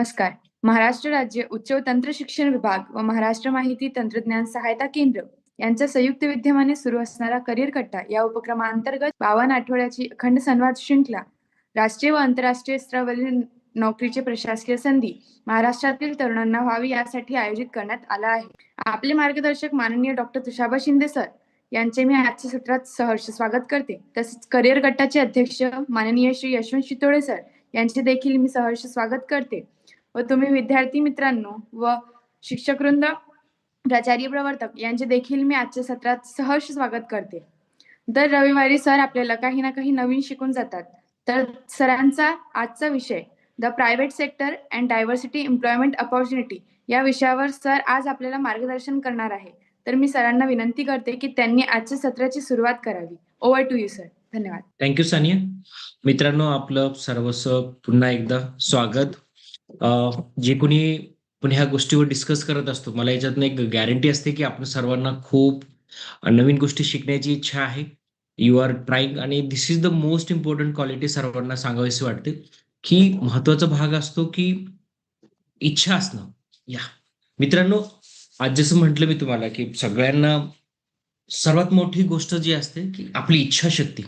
नमस्कार. महाराष्ट्र राज्य उच्च व तंत्र शिक्षण विभाग व महाराष्ट्र माहिती तंत्रज्ञान सहायता केंद्र यांच्या संयुक्त विद्यमाने सुरू असणारा करिअर कट्टा या उपक्रमांतर्गत 52 आठवड्याची अखंड संवाद शृंखला राष्ट्रीय व आंतरराष्ट्रीय स्तरावरील नोकरीची प्रशासकीय संधी महाराष्ट्रातील तरुणांना व्हावी यासाठी आयोजित करण्यात आला आहे. आपले मार्गदर्शक माननीय डॉक्टर तुषाबा शिंदे सर यांचे मी आजच्या सत्रात सहर्ष स्वागत करते. तसेच करिअर गटाचे अध्यक्ष माननीय श्री यशवंत शितोळे सर यांचे देखील मी सहर्ष स्वागत करते. व तुम्ही विद्यार्थी मित्रांनो व शिक्षकवृंद, प्राचार्य प्रवर्तक यांचे देखील मी आजच्या सत्रात सहर्ष स्वागत करते. दर रविवारी सर आपल्याला काही ना काही नवीन शिकून जातात. तर सरांचा आजचा विषय the private sector and diversity employment opportunity या विषयावर सर आज आपल्याला मार्गदर्शन करणार आहे. तर मी सरांना विनंती करते की त्यांनी आजच्या सत्राची सुरुवात करावी. Over to you sir. धन्यवाद. थँक्यू सानिया. मित्रांनो, आपलं सर्वस्व पुन्हा एकदा स्वागत. जे कोणी पण ह्या गोष्टीवर डिस्कस करत असतो, मला याच्यातनं एक गॅरंटी असते की आपण सर्वांना खूप नवीन गोष्टी शिकण्याची इच्छा आहे. यू आर ट्राईंग, आणि this is the most important quality सर्वांना सांगावीशी वाटते, की महत्वाचा भाग असतो की इच्छा असणं. या मित्रांनो, आज जसं म्हटलं मी तुम्हाला की सगळ्यांना सर्वात मोठी गोष्ट जी असते की आपली इच्छाशक्ती.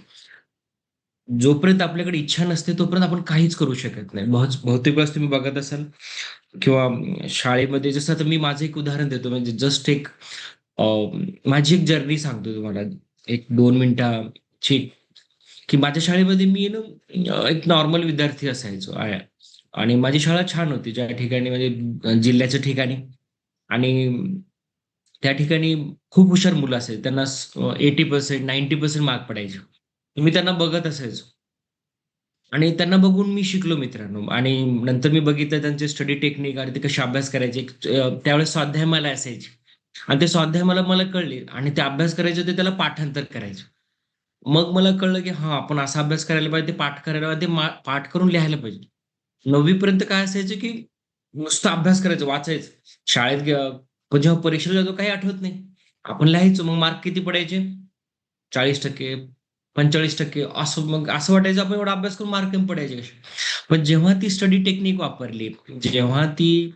जोपर्यंत आपल्याकडे इच्छा नसते तोपर्यंत आपण काहीच करू शकत नाही. बहुतेक वेळेस तुम्ही बघत असाल किंवा शाळेमध्ये, जसं आता मी माझं एक उदाहरण देतो, म्हणजे जस्ट एक माझी एक जर्नी सांगतो तुम्हाला, एक 2 मिनिटाची. की माझ्या शाळेमध्ये मी एक नॉर्मल विद्यार्थी असायचो आणि माझी शाळा छान होती, ज्या ठिकाणी म्हणजे जिल्ह्याच्या ठिकाणी, आणि त्या ठिकाणी खूप हुशार मुलं असायचे. त्यांना 80% 90% मार्क पडायचे. मी त्यांना बघत असायचो आणि त्यांना बघून मी शिकलो मित्रांनो. आणि नंतर मी बघितलं त्यांचे स्टडी टेक्निक आणि ते कसे अभ्यास करायचे. त्यावेळेस स्वाध्याय मला असायचे आणि ते स्वाध्याय मला मला कळले, आणि ते अभ्यास करायचे ते त्याला पाठांतर करायचे. मग मला कळलं की हा, आपण असा अभ्यास करायला पाहिजे, ते पाठ करायला पाहिजे, ते पाठ करून लिहायला पाहिजे. 9वी पर्यंत काय असायचं की नुसतं अभ्यास करायचं, वाचायचं. शाळेत पण जेव्हा परीक्षेला जातो काही आठवत नाही. आपण लिहायचो, मग मार्क किती पडायचे? 40%, 45%, असं. मग असं वाटायचं आपण एवढा अभ्यास करून मार्क कमी पडायचे कसे. पण जेव्हा ती स्टडी टेक्निक वापरली, जेव्हा ती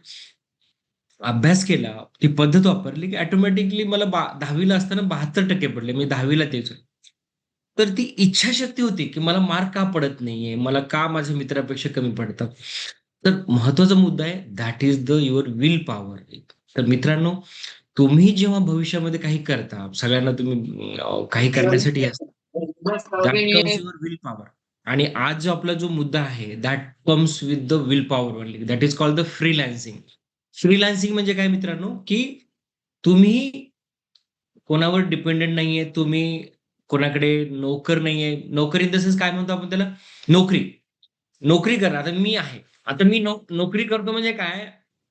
अभ्यास केला, ती पद्धत वापरली, की ऑटोमॅटिकली मला 10वी ला असताना 72% पडले. मी 10वी ला तेच. तर ती इच्छाशक्ती होती, की मला मार्क का पडत नाहीये? मला का माझ्या मित्रापेक्षा कमी पडतात? तर महत्वाचा मुद्दा आहे, that is the your will power. तर मित्रांनो, तुम्ही जेव्हा भविष्यामध्ये काही करता, सगळ्यांना तुम्ही काही करण्यासाठी असतं. That comes your will power. आणि आज जो आपला जो मुद्दा आहे, that comes with the will power only. That is called the freelancing. Freelancing म्हणजे काय मित्रांनो, की तुम्ही कोणावर डिपेंडेंट नाहीये, तुम्ही कोणाकडे नोकर नाहीये. नोकर इन द सेन्स काय म्हणतो आपण त्याला? नोकरी. नोकरी करा. आता मी आहे. आता मी नोकरी करतो म्हणजे काय?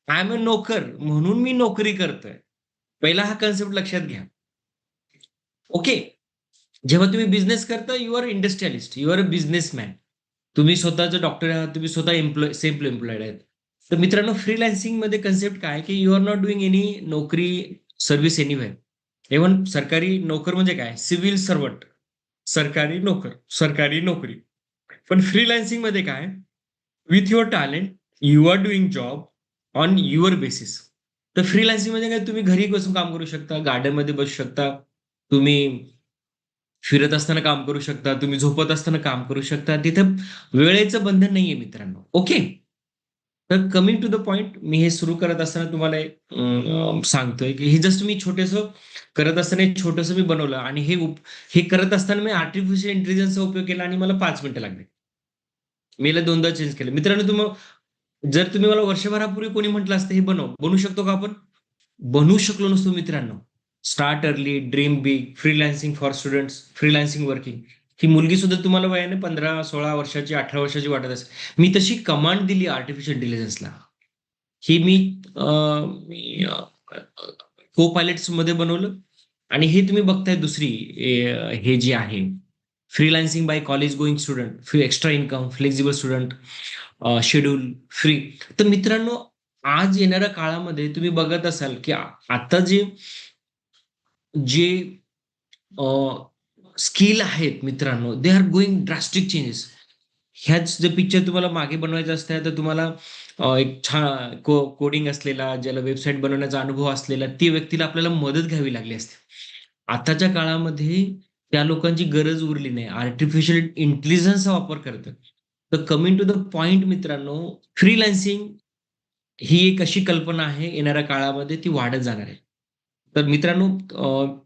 आय एम अ नोकर म्हणून मी नोकरी करतोय. पहिला हा कन्सेप्ट लक्षात घ्या. ओके. जेव्हा तुम्ही बिझनेस करता, you are industrialist, you are a businessman. तुम्ही स्वतःचं डॉक्टर आहात, तुम्ही स्वतः सेल्फ एम्प्लॉईड आहेत. तर मित्रांनो, फ्रीलान्सिंग मध्ये कन्सेप्ट काय, की you are not doing any नोकरी सर्व्हिस एनीवेअर. इव्हन सरकारी नोकर म्हणजे काय? Civil servant. सरकारी नोकर, सरकारी नोकरी. पण फ्रीलान्सिंग मध्ये काय? With your talent you are doing job on your basis. तर फ्रीलान्सिंग म्हणजे काय? तुम्ही घरी बसून काम करू शकता, गार्डन मध्ये बसू शकता, तुम्ही फिरत असताना काम करू शकता, तुम्ही झोपत असताना काम करू शकता. तिथं वेळेचं बंधन नाहीये मित्रांनो. ओके. तर कमिंग टू द पॉइंट, मी हे सुरू करत असताना तुम्हाला एक सांगतोय की हे जस्ट मी छोटेसं करत असताना एक छोटंसं मी बनवलं, आणि हे करत असताना मी आर्टिफिशियल इंटेलिजन्सचा उपयोग केला आणि मला 5 मिनिटं लागले. मी याला 2दा चेंज केलं. मित्रांनो, जर तुम्ही मला वर्षभरापूर्वी कोणी म्हटलं असतं हे बनवू शकतो का आपण? बनवू शकलो नसतो मित्रांनो. Start early, dream big, freelancing for students, freelancing working. ही मुलगी सुद्धा तुम्हाला वयाने 15-16 वर्षाची, 18 वर्षाची वाटत असेल. मी तशी कमांड दिली आर्टिफिशियल इंटेलिजन्सला. ही मी को पायलट्स मध्ये बनवलं. आणि हे तुम्ही बघताय दुसरी, हे जे आहे freelancing by college going student, extra income, flexible student, schedule free. तर मित्रांनो, आज येणाऱ्या काळामध्ये तुम्ही बघत असाल की आता जे जे स्किल आहेत मित्रांनो, they are going drastic changes. ह्याच जर पिक्चर तुम्हाला मागे बनवायचं असतं तर तुम्हाला एक छान कोडिंग असलेला, ज्याला वेबसाईट बनवण्याचा अनुभव असलेला, ती व्यक्तीला आपल्याला मदत घ्यावी लागली असते. आताच्या काळामध्ये त्या लोकांची गरज उरली नाही. आर्टिफिशियल इंटेलिजन्सचा वापर करतात. तर कमिंग टू द पॉइंट मित्रांनो, फ्रीलान्सिंग ही एक अशी कल्पना आहे, येणाऱ्या काळामध्ये ती वाढत जाणार आहे. तर मित्रांनो,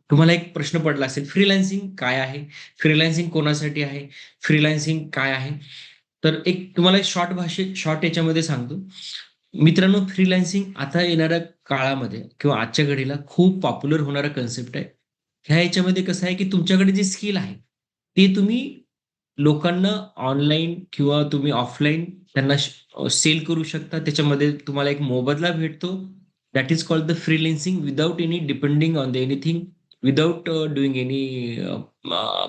तुम्हाला एक प्रश्न पडला असेल, फ्रीलान्सिंग काय आहे? फ्रीलान्सिंग कोणासाठी आहे? फ्रीलान्सिंग काय आहे? तर एक तुम्हाला शॉर्ट याच्यामध्ये सांगतो. मित्रांनो, फ्रीलान्सिंग आता येणाऱ्या काळामध्ये किंवा आजच्या घडीला खूप पॉप्युलर होणारा कन्सेप्ट आहे. ह्या ह्याच्यामध्ये कसं आहे, की तुमच्याकडे जे स्किल आहे, ते तुम्ही लोकांना ऑनलाईन किंवा तुम्ही ऑफलाईन त्यांना सेल करू शकता. त्याच्यामध्ये तुम्हाला एक मोबदला भेटतो. That is called the freelancing without any depending on the anything, without doing any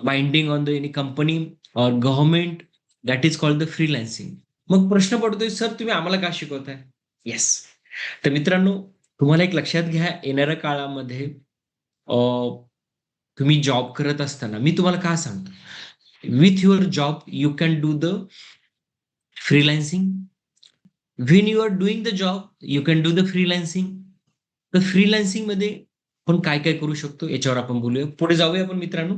binding on the any company or government. That is called the freelancing. मग प्रश्न पडतोय, सर तुम्ही आम्हाला का शिकवताय? येस. तर मित्रांनो, तुम्हाला एक लक्षात घ्या, येणाऱ्या काळामध्ये तुम्ही जॉब करत असताना मी तुम्हाला का सांगतो, with your job you can do the freelancing. When you are doing the job you can do the freelancing. तर फ्रीलान्सिंग मध्ये आपण काय काय करू शकतो याच्यावर आपण बोलूया. पुढे जाऊया आपण मित्रांनो.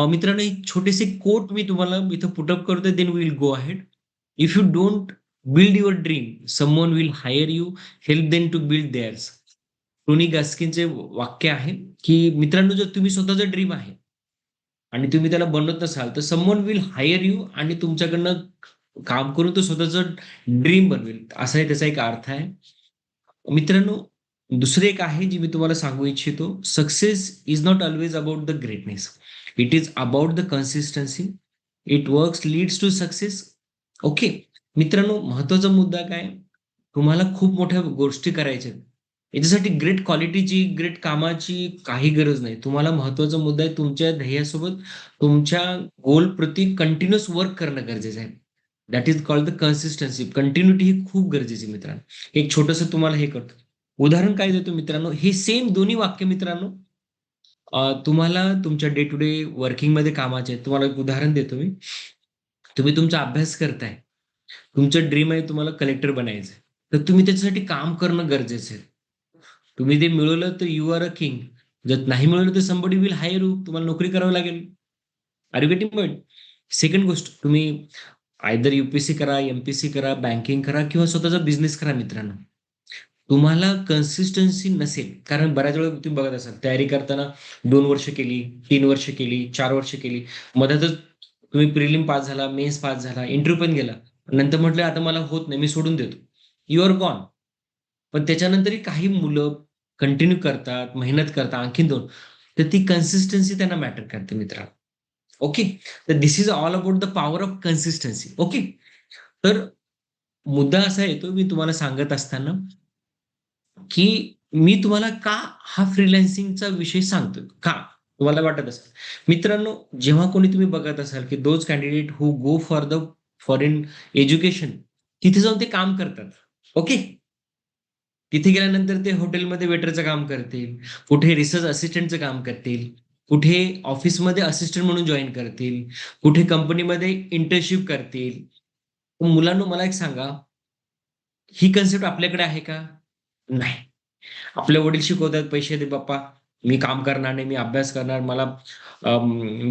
मित्रांनो, एक छोटेसे कोट मी तुम्हाला इथं पुटअप करतोय, then will go ahead. If you don't build your dream, someone will hire you, help them to build theirs. Tony गॅस्किनचे वाक्य आहे, की मित्रांनो, जर तुम्ही स्वतःचं ड्रीम आहे आणि तुम्ही त्याला बनवत नसाल, तर समवन विल हायर यू आणि तुमच्याकडनं काम करून तो स्वतःचं ड्रीम बनवेल. असाही त्याचा एक अर्थ आहे. मित्रांनो, दुसरं एक आहे जे मी तुम्हाला सांगू इच्छितो. Success is not always about the greatness. It is about the consistency. It works leads to success. Okay. मित्रांनो, महत्वाचा मुद्दा काय? तुम्हाला खूप मोठ्या गोष्टी करायच्या आहेत. याच्यासाठी ग्रेट क्वालिटीची, ग्रेट कामाची काही गरज नाही. तुम्हाला महत्वाचा मुद्दा आहे, तुमच्या ध्येयासोबत तुमच्या गोल प्रती कंटिन्युअस वर्क करणं गरजेचं आहे. That is called the consistency. Continuity ही खूप गरजेची आहे मित्रांनो. एक छोटंसं तुम्हाला हे करतो. उदाहरण काय देतो मित्रांनो, हे सेम दोन्ही वाक्य मित्रांनो तुम्हाला तुमच्या डे टू डे वर्किंगमध्ये कामाचे आहेत. तुम्हाला एक उदाहरण देतो मी. तुम्ही तुमचा अभ्यास करताय. तुमचं ड्रीम आहे तुम्हाला कलेक्टर बनायचं आहे. तर तुम्ही त्याच्यासाठी काम करणं गरजेचं आहे. तुम्ही ते मिळवलं तर यू आर अ किंग. जर नाही मिळवलं तर समबडी विल हायर यू. तुम्हाला नोकरी करावी लागेल. Are you getting point? Second गोष्ट, तुम्ही आयदर यूपीएससी करा, एमपीएससी करा, बँकिंग करा किंवा स्वतःचा बिझनेस करा मित्रांनो. तुम्हाला कन्सिस्टन्सी नसेल, कारण बऱ्याच वेळा तुम्ही बघत असाल, तयारी करताना 2 वर्ष केली, 3 वर्ष केली, 4 वर्ष केली, मधातच तुम्ही प्रिलिम पास झाला, मेन्स पास झाला, इंटरव्ह्यू पण गेला, नंतर म्हटलं आता मला होत नाही, मी सोडून देतो. You are gone. पण त्याच्यानंतरही काही मुलं कंटिन्यू करतात, मेहनत करतात आणखीन 2. तर ती कन्सिस्टन्सी त्यांना मॅटर करते मित्रांनो. ओके. तर this is all about the power of consistency. Okay. तर मुद्दा असा येतो, मी तुम्हाला सांगत असताना, की मी तुम्हाला का हा फ्रीलान्सिंगचा विषय सांगतोय? का? तुम्हाला वाटत असेल. मित्रांनो, जेव्हा कोणी तुम्ही बघत असाल, की those candidate who go for the foreign education, तिथे जाऊन ते काम करतात. ओके. तिथे गेल्यानंतर ते हॉटेलमध्ये वेटरचं काम करतील, कुठे रिसर्च असिस्टंटचं काम करतील, कुठे ऑफिसमध्ये असिस्टंट म्हणून जॉइन करतील, कुठे कंपनीमध्ये इंटर्नशिप करतील. मुलांनो, मला एक सांगा, ही कन्सेप्ट आपल्याकडे आहे का? नाही. आपले वडील शिकवतात, "पैसे दे पप्पा, मी काम करणार नाही, मी अभ्यास करणार, मला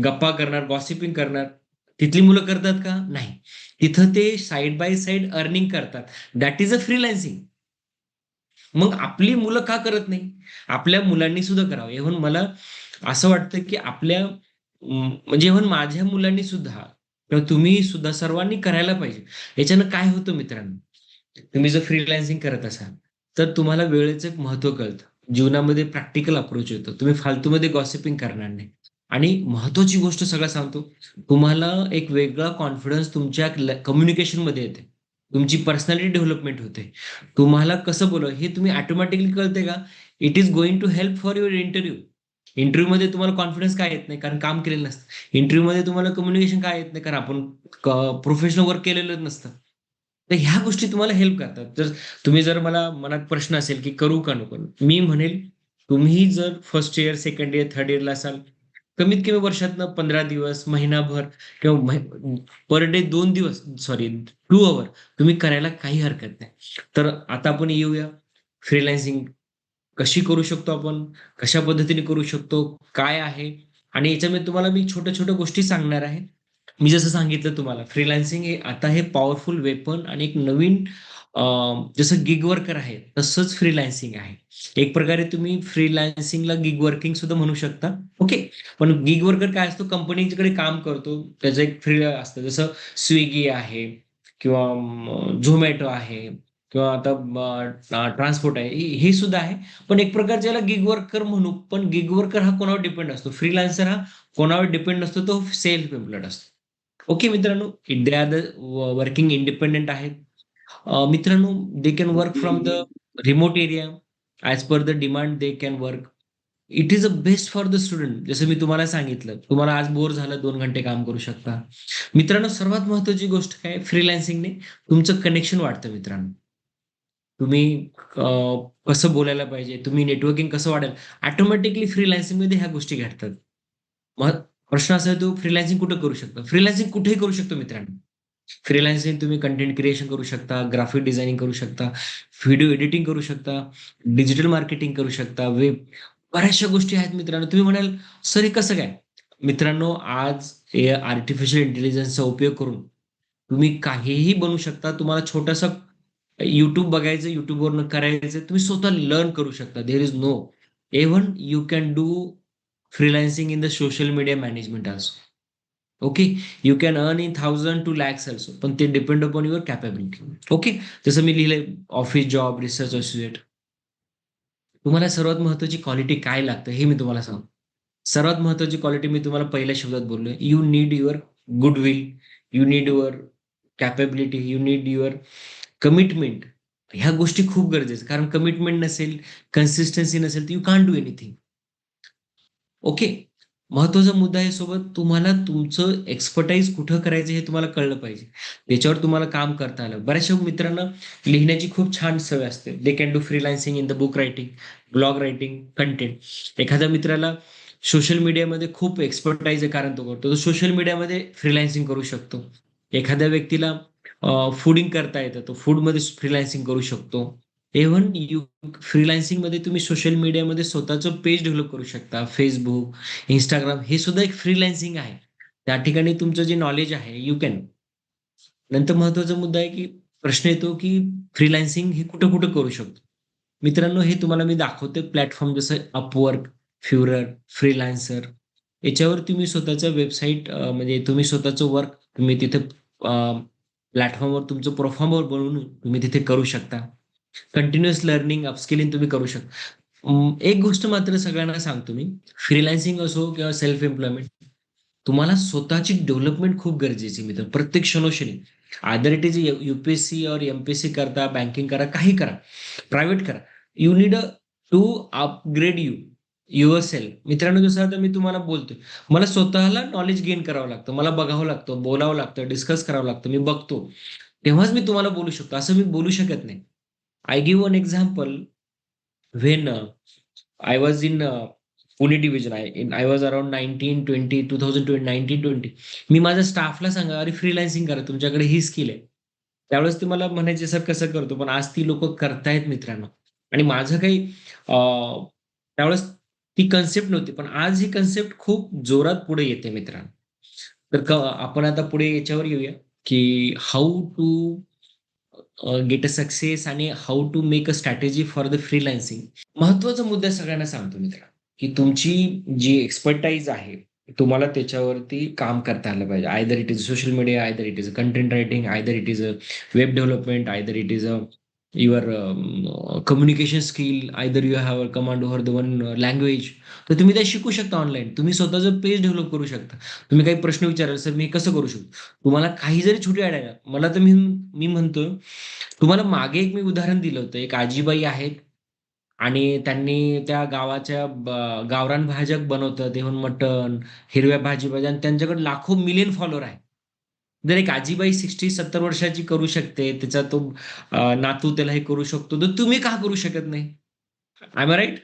गप्पा करणार, गॉसिपिंग करणार." तिथली मुलं करतात का? नाही. तिथं ते साइड बाय साइड अर्निंग करतात. That is a freelancing. मग आपली मुलं का करत नाही? आपल्या मुलांनी सुद्धा करावं. इव्हन मला असं वाटतं, की आपल्या म्हणजे इव्हन माझ्या मुलांनी सुद्धा किंवा तुम्ही सुद्धा सर्वांनी करायला पाहिजे. याच्यानं काय होतं मित्रांनो, तुम्ही जर फ्रीलान्सिंग करत असाल, तर तुम्हाला वेळेचं एक महत्त्व कळतं. जीवनामध्ये प्रॅक्टिकल अप्रोच येतो. तुम्ही फालतूमध्ये गॉसिपिंग करणार नाही. आणि महत्त्वाची गोष्ट सगळ्यात सांगतो, तुम्हाला एक वेगळा कॉन्फिडन्स तुमच्या कम्युनिकेशनमध्ये येते. तुमची पर्सनॅलिटी डेव्हलपमेंट होते. तुम्हाला कसं बोलावं हे तुम्ही ऑटोमॅटिकली कळते का? It is going to help for your interview. इंटरव्ह्यूमध्ये तुम्हाला कॉन्फिडन्स का येत नाही? कारण काम केलेलं नसतं. इंटरव्ह्यूमध्ये तुम्हाला कम्युनिकेशन का येत नाही? कारण आपण प्रोफेशनल वर्क केलेलं नसतं. तर ह्या गोष्टी तुम्हाला हेल्प करतात. जर मला मनात प्रश्न असेल, की करू का नको? मी म्हणेल, तुम्ही जर first year, second year, third इयरला असाल, कमीत कमी वर्षातनं 15 दिवस, महिनाभर किंवा पर डे 2 दिवस, सॉरी 2 अवर तुम्ही करायला काही हरकत नाही. तर आता आपण येऊया फ्रीलान्सिंग कशी करू शकतो आपण? कशा पद्धतीने करू शकतो? काय आहे? आणि याच्यामध्ये तुम्हाला मी छोट्या-छोट्या गोष्टी सांगणार आहे. मी जसं सांगितलं तुम्हाला फ्रीलान्सिंग हे आता हे पॉवरफुल वेपन आणि एक नवीन अ, जसं गिग वर्कर आहे, तसंच फ्रीलान्सिंग आहे. एक प्रकारे तुम्ही फ्रीलान्सिंगला गिग वर्किंग सुद्धा म्हणू शकता. ओके. पण गिग वर्कर काय असतो कंपनीकडे काम करतो. त्याचं एक फ्री असतं. जसं Swiggy आहे किंवा Zomato आहे किंवा आता ट्रान्सपोर्ट आहे. हे सुद्धा आहे. पण एक प्रकारच्या याला गिग वर्कर म्हणू. पण गिग वर्कर हा कोणावर डिपेंड असतो. फ्रीलान्सर हा कोणावर डिपेंड नसतो. तो सेल्फ एम्प्लॉईड असतो. ओके मित्रांनो, they are the working independent आहेत. मित्रांनो, they can work from the remote area as per the demand they can work. It is a best for the student. जसं मी तुम्हाला सांगितलं, तुम्हाला आज बोर झालं 2 घंटे काम करू शकता. मित्रांनो, सर्वात महत्त्वाची गोष्ट काय फ्रीलान्सिंगने तुमचं कनेक्शन वाढतं मित्रांनो. तुम्ही अ, कसं बोलायला पाहिजे, तुम्ही नेटवर्किंग कसं वाढेल, ऑटोमॅटिकली फ्रीलान्सिंगमध्ये ह्या गोष्टी घडतात. मग प्रश्न असा येतो फ्रीलान्सिंग कुठं करू शकता? फ्रीलान्सिंग कुठेही करू शकतो मित्रांनो. फ्रीलान्सिंग तुम्ही कंटेंट क्रिएशन करू शकता, ग्राफिक डिझायनिंग करू शकता, व्हिडिओ एडिटिंग करू शकता, डिजिटल मार्केटिंग करू शकता, बऱ्याचशा गोष्टी आहेत मित्रांनो. तुम्ही म्हणाल, "सर हे कसं काय?" मित्रांनो, आज हे आर्टिफिशियल इंटेलिजन्सचा उपयोग करून तुम्ही काहीही बनवू शकता. तुम्हाला छोटासा YouTube बघायचं, YouTubeवरनं करायचं. तुम्ही स्वतः लर्न करू शकता. There is no even you can do freelancing in the social media management also. Okay. You can earn in 1000 to lakhs also. पण ते depend upon your capability. Okay. जसं मी लिहिलंय ऑफिस जॉब, रिसर्च असोसिएट. तुम्हाला सर्वात महत्त्वाची क्वालिटी काय लागतं हे मी तुम्हाला सांगतो. सर्वात महत्त्वाची क्वालिटी मी तुम्हाला पहिल्या शब्दात बोललोय. You need your goodwill, you need your capability, you need your commitment. ह्या गोष्टी खूप गरजेच्या कारण कमिटमेंट नसेल, कन्सिस्टन्सी नसेल, तर you can't do anything. Okay. महत्त्वाचा मुद्दा आहे सोबत तुम्हाला तुमचं एक्सपर्टाइज कुठं करायचं हे तुम्हाला कळलं पाहिजे. त्याच्यावर तुम्हाला काम करता आलं. बऱ्याचशा मित्रांना लिहिण्याची खूप छान सवय असते. They can do freelancing in the book writing, blog writing, content. एखाद्या मित्राला सोशल मीडियामध्ये खूप एक्सपर्टाइज आहे कारण तो करतो. तो सोशल मीडियामध्ये फ्रीलान्सिंग करू शकतो. एखाद्या व्यक्तीला फूडिंग करता येतं. तो फूडमध्ये फ्रीलान्सिंग करू शकतो. इव्हन फ्रीलान्सिंगमध्ये तुम्ही सोशल मीडियामध्ये स्वतःचं पेज डेव्हलप करू शकता. Facebook, Instagram हे सुद्धा एक फ्रीलान्सिंग आहे. त्या ठिकाणी तुमचं जे नॉलेज आहे यू कॅन. नंतर महत्त्वाचा मुद्दा आहे, की प्रश्न येतो, की फ्रीलान्सिंग हे कुठं-कुठं करू शकतो? मित्रांनो, हे तुम्हाला मी दाखवतोय प्लॅटफॉर्म जसं Upwork, Fiverr, फ्रीलान्सर. याच्यावर तुम्ही स्वतःचं वेबसाईट म्हणजे तुम्ही स्वतःचं वर्क तुम्ही तिथे प्लॅटफॉर्मवर तुमचं प्रोफार्मर बनवून तुम्ही तिथे करू शकता. कंटिन्युअस लर्निंग, अपस्किलिंग तुम्ही करू शकता. एक गोष्ट मात्र सगळ्यांना सांगतो मी, फ्रीलान्सिंग असो किंवा सेल्फ एम्प्लॉयमेंट, तुम्हाला स्वतःची डेव्हलपमेंट खूप गरजेची आहे मित्र. प्रत्येक क्षणोक्षणी. आयदर इट इज यू-पी-एस-सी और एम-पी-एस-सी करता, बँकिंग करा, काही करा, प्रायव्हेट करा. You need to upgrade yourself. मित्रांनो, जसं आता मी तुम्हाला बोलतोय, मला स्वतःला नॉलेज गेन करावं लागतं. मला बघावं लागतं, बोलावं लागतं, डिस्कस करावं लागतं. मी बघतो. तेव्हाच मी तुम्हाला बोलू शकतो. असं मी बोलू शकत नाही. I give one example. When I was in Pune division. I was around 1920, 2020, 1920. मी माझ्या स्टाफला सांगा, "अरे फ्रीलान्सिंग करा, तुमच्याकडे ही स्किल आहे." त्यावेळेस ते मला म्हणायचे, "सर कसं करतो?" पण आज ती लोकं करतायत मित्रांनो. आणि माझं काही त्यावेळेस ती कन्सेप्ट नव्हती. पण आज ही कन्सेप्ट खूप जोरात पुढे येते मित्रांनो. तर आपण आता पुढे याच्यावर येऊया, की how to get a success आणि how to make a strategy for the freelancing. महत्त्वाचा मुद्दा सगळ्यांना सांगतो मित्रांनो, की तुमची जी एक्सपर्टाईज आहे, तुम्हाला त्याच्यावरती काम करता आलं पाहिजे. Either it is social media, either it is content writing, either it is web development, either it is your communication skill, either you have a command over the one language. तर तुम्ही ते शिकू शकता ऑनलाईन. तुम्ही स्वतःचं page develop करू शकता. तुम्ही काही प्रश्न विचाराल, "सर मी हे कसं करू शकतो?" तुम्हाला काही जरी छोटी आयडिया मला तर मी मी म्हणतोय, तुम्हाला मागे एक मी उदाहरण दिलं होतं. एक आजीबाई आहेत आणि त्यांनी त्या गावाच्या गावरान भाज्या बनवतात, इव्हन मटण, हिरव्या भाजी-भाज्या आणि त्यांच्याकडे लाखो मिलियन फॉलोवर आहे. जर एक आजीबाई 60-70 वर्षाची करू शकते, त्याचा तो नातू त्याला हे करू शकतो, तर तुम्ही का करू शकत नाही? Am I right?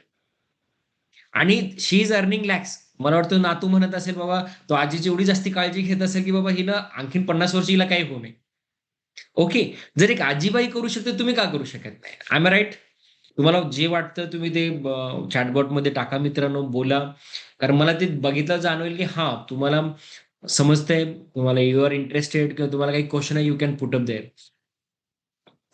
आणि शी इज अर्निंग लॅक्स. मला वाटतं नातू म्हणत असेल, बाबा तो आजीची एवढी जास्ती काळजी घेत असेल, की बाबा हिनं आणखीन 50 वर्ष हिला काही होऊ नये. ओके. जर एक आजीबाई करू शकते, तुम्ही का करू शकत नाही? I am right? तुम्हाला जे वाटतं तुम्ही ते चॅटबॉटमध्ये टाका मित्रांनो, बोला. कारण मला ते बघितलं जाणवेल, की हां, तुम्हाला समजतंय, तुम्हाला यू आर इंटरेस्टेड किंवा तुम्हाला काही क्वेशन आहे, you can put up there.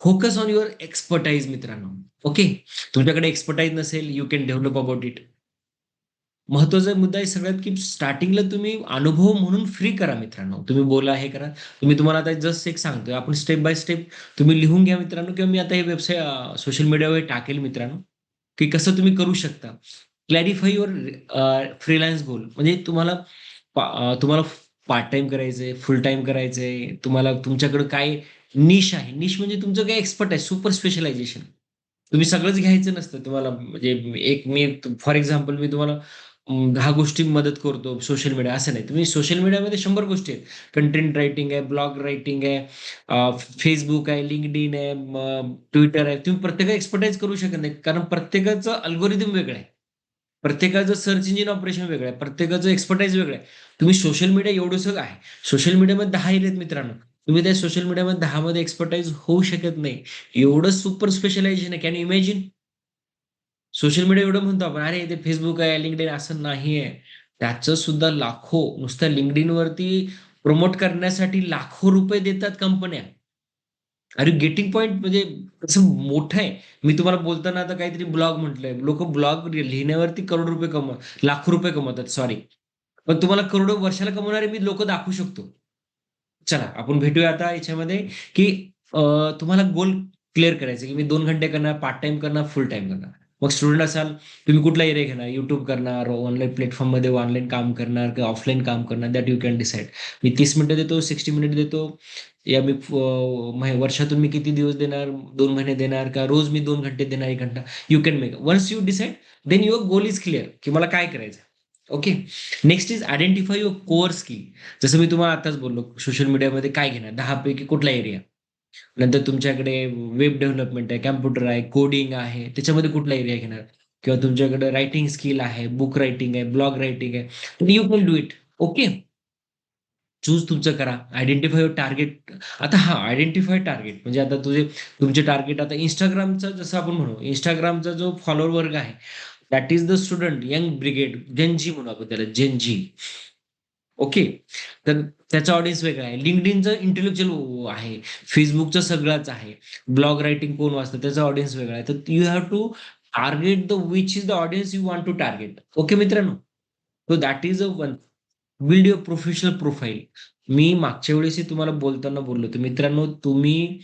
Focus on your expertise मित्रांनो. ओके. तुमच्याकडे एक्सपर्टाइज नसेल, you can develop about it. महत्वाचा मुद्दा आहे सगळ्यात, की स्टार्टिंगला तुम्ही अनुभव म्हणून फ्री करा मित्रांनो. तुम्ही बोला, हे करा. तुम्हाला आता जस्ट एक सांगतोय. आपण स्टेप बाय स्टेप तुम्ही लिहून घ्या मित्रांनो, किंवा मी आता हे वेबसाईट सोशल मीडियावर टाकेल मित्रांनो, की कसं तुम्ही करू शकता. क्लॅरिफाय युअर फ्रीलान्स गोल. म्हणजे तुम्हाला पार्ट टाईम करायचंय, फुल टाईम करायचंय, तुम्हाला तुमच्याकडे काय निश आहे. निश म्हणजे तुमचं काय एक्सपर्ट आहे, सुपर स्पेशलायझेशन. तुम्ही सगळंच घ्यायचं नसतं. तुम्हाला म्हणजे एक मी फॉर एक्झाम्पल मी तुम्हाला 10 गोष्टी मदत करतो सोशल मीडिया असं नाही. तुम्ही सोशल मीडियामध्ये 100 गोष्टी आहेत. कंटेंट रायटिंग आहे, ब्लॉग रायटिंग आहे, Facebook आहे, LinkedIn आहे, Twitter आहे. तुम्ही प्रत्येकाला एक्सपर्टाइज करू शकत नाही. कारण प्रत्येकाचं अल्गोरिदम वेगळं आहे. प्रत्येकाचं सर्च इंजिन ऑपरेशन वेगळं आहे. प्रत्येकाचं एक्सपर्टाइज वेगळं आहे. तुम्ही सोशल मीडिया एवढंसं आहे. सोशल मीडियामध्ये 10 एरिया आहेत मित्रांनो. तुम्ही त्या सोशल मीडियामध्ये 10 मध्ये एक्सपर्टाइज होऊ शकत नाही. एवढं सुपर स्पेशलायझेशन आहे. Can you imagine? Social media एवढं म्हणतो आपण, अरे ते Facebook आहे, LinkedIn असं नाहीये. त्याचं सुद्धा लाखो नुसत्या LinkedInवरती प्रमोट करण्यासाठी लाखो रुपये देतात कंपन्या. Are you getting point? म्हणजे कसं मोठं आहे. मी तुम्हाला बोलताना आता काहीतरी ब्लॉग म्हटलंय. लोकं ब्लॉग लिहिण्यावरती करोड रुपये लाखो रुपये कमवतात, सॉरी. पण तुम्हाला करोडो वर्षाला कमवणारे मी लोकं दाखवू शकतो. चला, आपण भेटूया आता याच्यामध्ये, की तुम्हाला गोल क्लिअर करायचं, की मी 2 घंटे करणार, पार्ट टाईम करणार, फुल टाईम करणार. मग स्टुडंट असाल, तुम्ही कुठला एरिया घेणार? YouTube करणार, ऑनलाईन प्लॅटफॉर्ममध्ये ऑनलाईन काम करणार किंवा ऑफलाईन काम करणार, दॅट यू कॅन डिसाईड. मी 30 मिनिटं देतो, 60 मिनिट देतो, या मी वर्षातून मी किती दिवस देणार, 2 महिने देणार का रोज मी 2 घंटे देणार, 1 घंटा. You can make. Once you decide, then your goal is clear, की मला काय करायचं. Okay. Next is identify your core skill. जसं मी तुम्हाला आताच बोललो, सोशल मीडियामध्ये काय घेणार? 10 पैकी कुठला एरिया? नंतर तुमच्याकडे वेब डेव्हलपमेंट आहे, कॉम्प्युटर आहे, कोडिंग आहे. त्याच्यामध्ये कुठला एरिया घेणार? किंवा तुमच्याकडे रायटिंग स्किल आहे, बुक रायटिंग आहे, ब्लॉग रायटिंग आहे. तर you can do it. Okay. Choose तुमचं करा. Identify your target. आता हां, आयडेंटिफाय टार्गेट म्हणजे आता तुमचे टार्गेट आता Instagramचा जसं आपण म्हणू, Instagramचा जो फॉलोवर वर्ग आहे, that is the student young brigade, gen Z म्हणू आपण त्याला, जेन झी. ओके. तर त्याचा ऑडियन्स वेगळा आहे. LinkedInचं इंटेलेक्चुअल आहे. Facebookचं सगळंच आहे. ब्लॉग रायटिंग कोण वाचतं त्याचा ऑडियन्स वेगळा आहे. तर you have to target which is the audience you want to target. Okay मित्रांनो. So that is a one. Build your professional profile. मी मागच्या वेळेसही तुम्हाला बोलताना बोललो होतो. मित्रांनो, तुम्ही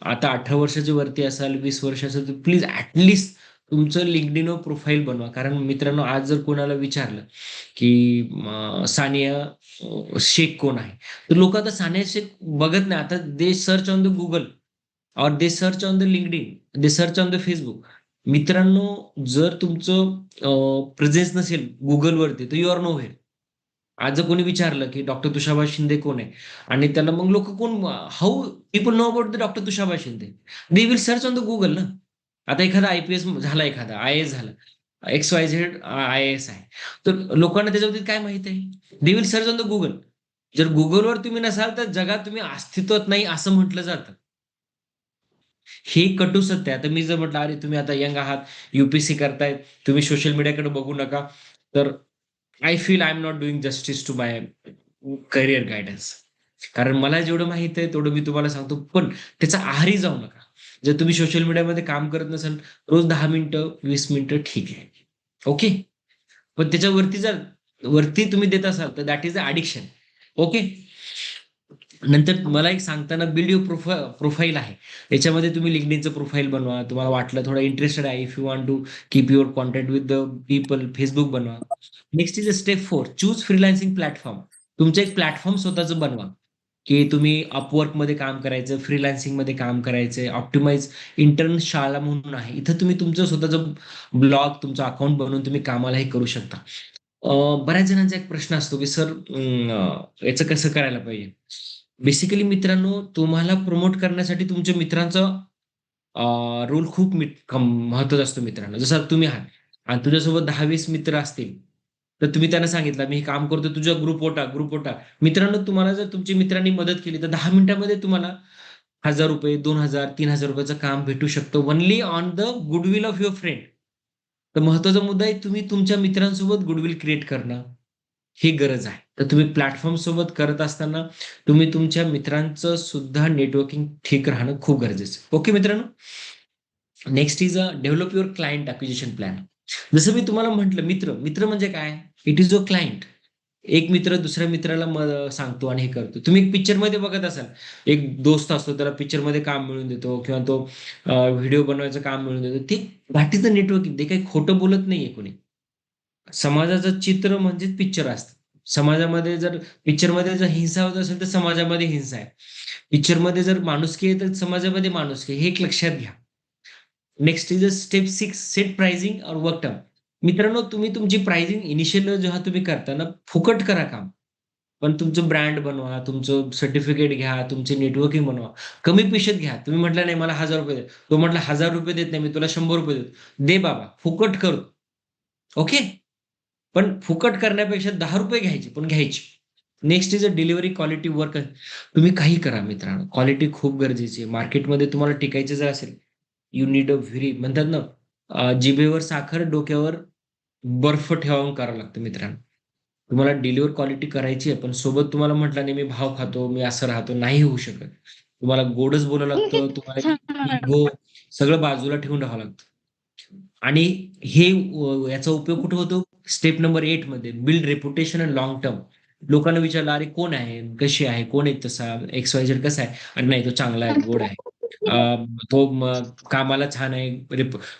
आता 18 वर्षाच्या वरती असाल, 20 वर्षाचं, तर प्लीज ॲट तुमचं LinkedInवर प्रोफाइल बनवा. कारण मित्रांनो, आज जर कोणाला विचारलं, की सानिया शेख कोण आहे? तर लोकं आता सानिया शेख बघत नाही. आता they search on the Google or they search on the LinkedIn, they search on the Facebook. मित्रांनो, जर तुमचं प्रेझेन्स नसेल Googleवरती, तर यू आर नोव्हेअर. आज जर कोणी विचारलं, की डॉक्टर तुषारबा शिंदे कोण आहे? आणि त्याला मग लोकं how people know about the doctor तुषारबा Shinde? They will search on the Google ना. आता एखादा IPS झाला, एखादा IAS झाला. XYZ IAS आहे. तर लोकांना त्याच्याबद्दल काय माहीत आहे? दे will search on the Google. जर Googleवर तुम्ही नसाल, तर जगात तुम्ही अस्तित्वात नाही असं म्हटलं जातं. हे कटू सत्य आहे. आता मी जर म्हटलं, "अरे, तुम्ही आता यंग आहात, UPSC करताय, तुम्ही सोशल मीडियाकडे बघू नका." तर I feel I am not doing justice to my career guidance. कारण मला जेवढं माहीत आहे तेवढं मी तुम्हाला सांगतो. पण त्याच्या आहारी जाऊ नका. जर तुम्ही सोशल मीडियामध्ये काम करत नसाल, रोज 10 मिनिटं, 20 मिनिटं ठीक आहे. ओके. पण त्याच्यावरती जर वरती तुम्ही देत असाल, तर that is a addiction. Okay. नंतर मला एक सांगताना बिल्ड युअर प्रोफाइल आहे. याच्यामध्ये तुम्ही LinkedInचं प्रोफाइल बनवा. तुम्हाला वाटलं थोडं इंटरेस्टेड आहे, if you want to keep your contact with the people, Facebook बनवा. Next is a step 4, choose freelancing platform. तुमचं एक प्लॅटफॉर्म स्वतःचं बनवा, की तुम्ही Upworkमध्ये काम करायचं, फ्रीलान्सिंगमध्ये काम करायचंय. ऑप्टिमाइज इंटर्न शाळा म्हणून आहे. इथं तुम्ही तुमचं स्वतःचं ब्लॉग, तुमचं अकाउंट बनवून तुम्ही कामाला हे करू शकता. बऱ्याच जणांचा एक प्रश्न असतो, की सर याचं कसं करायला पाहिजे? बेसिकली मित्रांनो, तुम्हाला प्रमोट करण्यासाठी तुमच्या मित्रांचा रोल खूप महत्त्वाचा असतो मित्रांनो. जसं तुम्ही आहात आणि तुझ्यासोबत 10-20 मित्र असतील. तर तुम्ही त्यांना सांगितलं मी हे काम करतो, तुझा ग्रुप टाक. मित्रांनो, तुम्हाला जर तुमच्या मित्रांनी मदत केली तर 10 मिनिटामध्ये तुम्हाला ₹1000, 2000, ₹3000 काम भेटू शकतं only on the goodwill of your friend. तर महत्त्वाचा मुद्दा आहे तुम्ही तुमच्या मित्रांसोबत गुडविल क्रिएट करणं ही गरज आहे. तर तुम्ही प्लॅटफॉर्म सोबत करत असताना तुम्ही तुमच्या मित्रांचं सुद्धा नेटवर्किंग ठीक राहणं खूप गरजेचं आहे. ओके मित्रांनो. Next is develop your client acquisition plan. जसं मी तुम्हाला म्हटलं मित्र, मित्र म्हणजे काय? It is your client. एक मित्र दुसऱ्या मित्राला सांगतो आणि हे करतो. तुम्ही एक पिक्चरमध्ये बघत असाल, एक दोस्त असतो त्याला पिक्चरमध्ये काम मिळवून देतो किंवा तो व्हिडिओ बनवायचं काम मिळवून देतो. ते दॅट इज द नेटवर्किंग. ते काही खोटं बोलत नाहीये कोणी. समाजाचं चित्र म्हणजेच पिक्चर असतं. समाजामध्ये जर पिक्चरमध्ये जर हिंसा होत असेल, तर समाजामध्ये हिंसा आहे. पिक्चरमध्ये जर माणुसकी आहे, तर समाजामध्ये माणुसकी आहे. हे एक लक्षात घ्या. Next is step 6, set pricing और वर्क टर्म. मित्रांनो, तुम्ही तुमची प्राइसिंग इनिशियल जेव्हा तुम्ही करता ना, फुकट करा काम. पण तुमचं ब्रँड बनवा, तुमचं सर्टिफिकेट घ्या, तुमचे नेटवर्किंग बनवा. कमी पैशात घ्या. तुम्ही म्हटलं नाही मला ₹1000 दे. तो म्हटला ₹1000 देत नाही, मी तुला ₹100 देतो. दे बाबा, फुकट कर. ओके? पण फुकट करण्यापेक्षा ₹10 घ्यायचे, पण घ्यायचे. Next is delivery quality work. तुम्ही काही करा मित्रांनो, क्वालिटी खूप गरजेची आहे. मार्केटमध्ये तुम्हाला टिकायचं जर असेल, यू नीड अ व्हेरी म्हणतात ना, जिभेवर साखर, डोक्यावर बर्फ ठेवून करावं लागतं मित्रांनो. तुम्हाला डिलिव्हर क्वालिटी करायची आहे, पण सोबत तुम्हाला म्हटलं नाही, मी भाव खातो, मी असं राहतो, नाही होऊ शकत. तुम्हाला गोडच बोलावं लागतं. तुम्हाला इगो सगळं बाजूला ठेवून राहावं लागतं. आणि हे याचा उपयोग कुठे होतो? स्टेप नंबर 8 मध्ये build reputation and long term. लोकांना विचारलं, "अरे कोण आहे? कशी आहे? कोण आहे तसा? एक्स-वाय-झेड कसा आहे?" "अरे नाही, तो चांगला आहे, गोड आहे. तो मग कामाला छान आहे.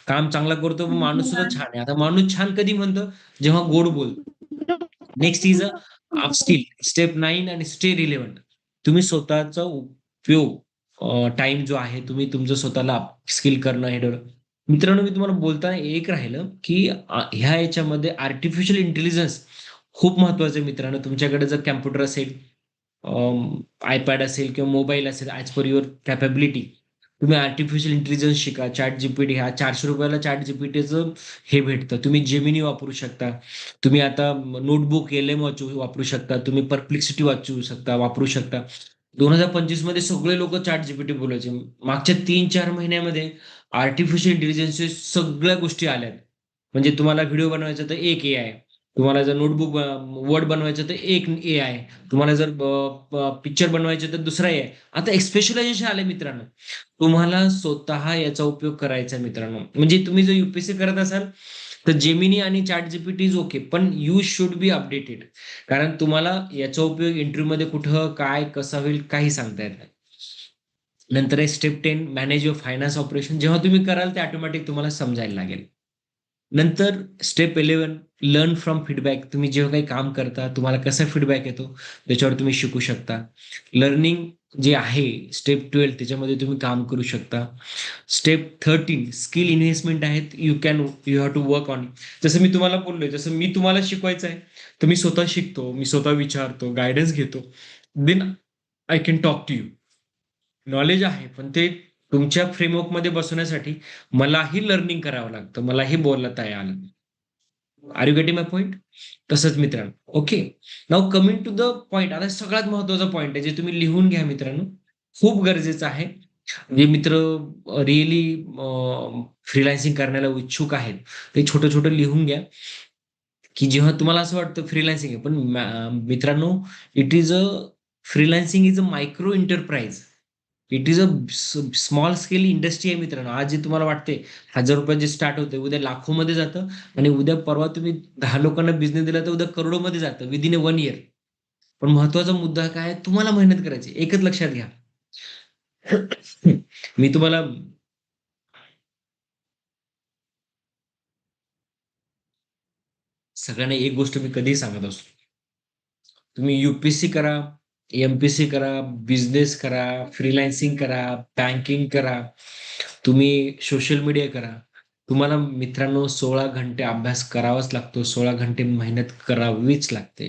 काम चांगला करतो, पण माणूस सुद्धा छान आहे." आता माणूस छान कधी म्हणतं? जेव्हा गोड बोलतो. Next is upskill. स्टेप 9 आणि स्टे रिलेव्हंट. तुम्ही स्वतःचा उपयोग टाईम जो आहे, तुम्ही तुमचं स्वतःला अपस्किल करणं हे ठरवा. मित्रांनो, मी तुम्हाला बोलताना एक राहिलं, की ह्या याच्यामध्ये आर्टिफिशियल इंटेलिजन्स खूप महत्वाचं आहे मित्रांनो. तुमच्याकडे जर कॉम्प्युटर असेल, iPad असेल किंवा मोबाईल असेल, ॲज पर युअर कॅपॅबिलिटी, तुम्ही आर्टिफिशियल इंटेलिजन्स शिका. ChatGPT ह्या ₹400 ला ChatGPTचं हे भेटतं. तुम्ही Gemini वापरू शकता. तुम्ही आता नोटबुक LM वापरू शकता. तुम्ही परप्लेक्सिटी वापरू शकता. 2025 मध्ये सगळे लोक ChatGPT बोलायचे. मागच्या 3-4 महिन्यामध्ये आर्टिफिशियल इंटेलिजन्सच्या सगळ्या गोष्टी आल्यात. म्हणजे तुम्हाला व्हिडिओ बनवायचा तर एक एआय. तुम्हाला जर नोटबुक वर्ड बनवायचं तर एक एआय. तुम्हाला जर पिक्चर बनवायचे तर दुसरा एआय. आता स्पेशलायझेशन आलंय मित्रांनो. तुम्हाला स्वतः याचा उपयोग करायचा आहे मित्रांनो. म्हणजे तुम्ही जर यूपीएससी करत असाल तर जेमिनी आणि चॅट जीपीटी इज ओके, पण यू शुड बी अपडेटेड. कारण तुम्हाला याचा उपयोग इंटरव्ह्यूमध्ये कुठं काय कसा होईल काही सांगता येत नाही. नंतर आहे step 10, manage your finance operation. जेव्हा तुम्ही कराल ते ऑटोमॅटिक तुम्हाला समजायला लागेल. नंतर स्टेप 11, लर्न फ्रॉम फीडबॅक. तुम्ही जेव्हा काही काम करता तुम्हाला कसा फीडबॅक येतो त्याच्यावर तुम्ही शिकू शकता. लर्निंग जे आहे स्टेप 12 त्याच्यामध्ये तुम्ही काम करू शकता. स्टेप 13, स्किल इन्व्हेस्टमेंट आहेत. You have to work on. जसं मी तुम्हाला बोललोय, जसं मी तुम्हाला शिकवायचं आहे, तर मी स्वतः शिकतो, मी स्वतः विचारतो, गायडन्स घेतो. Then I can talk to you. Knowledge आहे, पण ते तुमच्या फ्रेमवर्कमध्ये बसवण्यासाठी मलाही लर्निंग करावं लागतं. मलाही बोलता यायला. Are you getting my point? तसंच मित्रांनो. Okay. Now coming to the point. आता सगळ्यात महत्वाचा पॉइंट आहे, जे तुम्ही लिहून घ्या मित्रांनो. खूप गरजेचं आहे. जे मित्र रिअली फ्रीलान्सिंग करण्याला इच्छुक आहेत, ते छोटं-छोटं लिहून घ्या, की जेव्हा तुम्हाला असं वाटतं फ्रीलान्सिंग आहे, पण मित्रांनो, it is a freelancing is a micro enterprise. It is a small scale industry आहे मित्रांनो. आज जे तुम्हाला वाटते ₹1000 जे स्टार्ट होते, उद्या लाखोमध्ये जातं आणि उद्या परवा तुम्ही 10 लोकांना बिझनेस दिला, तर उद्या करोडोमध्ये जातं विदिन 1 इयर. पण महत्त्वाचा मुद्दा काय आहे? तुम्हाला मेहनत करायची. एकच लक्षात घ्या. मी तुम्हाला सगळ्यांना एक गोष्ट मी कधीही सांगत असतो. तुम्ही यूपीएससी करा, एमपीएससी करा, बिझनेस करा, फ्रीलान्सिंग करा, बँकिंग करा, तुम्ही सोशल मीडिया करा. तुम्हाला मित्रांनो 16 घंटे अभ्यास करावाच लागतो. 16 घंटे मेहनत करावीच लागते.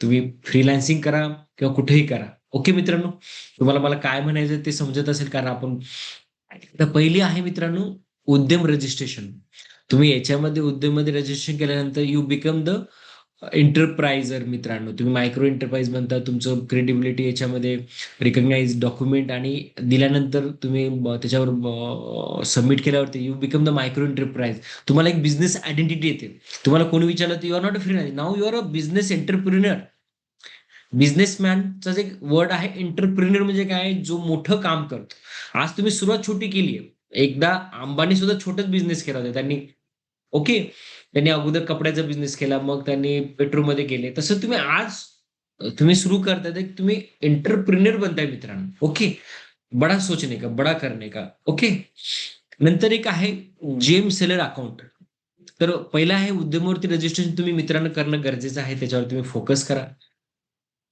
तुम्ही फ्रीलान्सिंग करा किंवा कुठेही करा. ओके मित्रांनो? तुम्हाला मला काय म्हणायचं ते समजत असेल, कारण आपण तर पहिली आहे मित्रांनो, उद्यम रजिस्ट्रेशन. तुम्ही याच्यामध्ये उद्योगमध्ये रजिस्ट्रेशन केल्यानंतर यू बिकम द एंटरप्राइजर मित्रांनो. तुम्ही मायक्रो एंटरप्राइज बनता. तुमचं क्रेडिबिलिटी याच्यामध्ये रिकग्नाइज डॉक्युमेंट आणि दिल्यानंतर तुम्ही त्याच्यावर सबमिट केल्यावरती you become the micro enterprise. तुम्हाला एक बिझनेस आयडेंटिटी येते. तुम्हाला कोणी विचारलं तर you are not a freelancer, now you are a business entrepreneur. बिझनेसमॅनचा जे वर्ड आहे एंटरप्रिन्युअर म्हणजे काय, जो मोठं काम करतो. आज तुम्ही सुरुवात छोटी केली आहे. एकदा अंबानी सुद्धा छोटाच बिझनेस केला होता त्यांनी. ओके. त्यांनी अगोदर कपड्याचा बिझनेस केला, मग त्यांनी पेट्रोलमध्ये गेले. तसं तुम्ही आज तुम्ही सुरू करताय तर तुम्ही एंटरप्रिन्युअर बनताय मित्रांनो. ओके. बडा सोचणे का, बडा करणे का. ओके. नंतर एक आहे जेम सेलर अकाउंट. तर पहिलं आहे उद्यमावरती रजिस्ट्रेशन तुम्ही मित्रांनो करणं गरजेचं आहे. त्याच्यावर तुम्ही फोकस करा.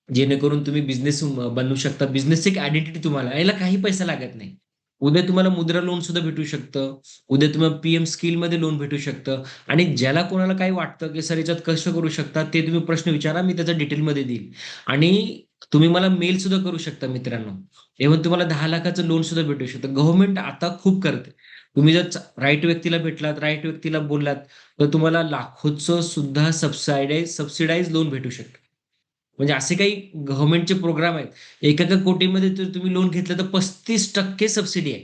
जेणेकरून तुम्ही बिझनेस बनवू शकता. बिझनेसची एक आयडेंटिटी तुम्हाला, याला काही पैसा लागत नाही. उद्या तुम्हाला मुद्रा लोन सुद्धा भेटू शकतं. उद्या तुम्हाला पीएम स्किलमध्ये लोन भेटू शकतं. आणि ज्याला कोणाला काही वाटतं, की सर याच्यात कसं करू शकता, ते तुम्ही प्रश्न विचारा. मी त्याचा डिटेलमध्ये देईल. आणि तुम्ही मला मेल सुद्धा करू शकता मित्रांनो. इव्हन तुम्हाला 10,00,000चं लोन सुद्धा भेटू शकतं. गव्हर्नमेंट आता खूप करते. तुम्ही जर राईट व्यक्तीला भेटलात, राईट व्यक्तीला बोललात, तर तुम्हाला लाखोचं सुद्धा सबसिडाइज लोन भेटू शकतं. म्हणजे असे काही गव्हर्नमेंटचे प्रोग्राम आहेत. एका कोटीमध्ये जर तुम्ही लोन घेतलं तर 35% सबसिडी आहे.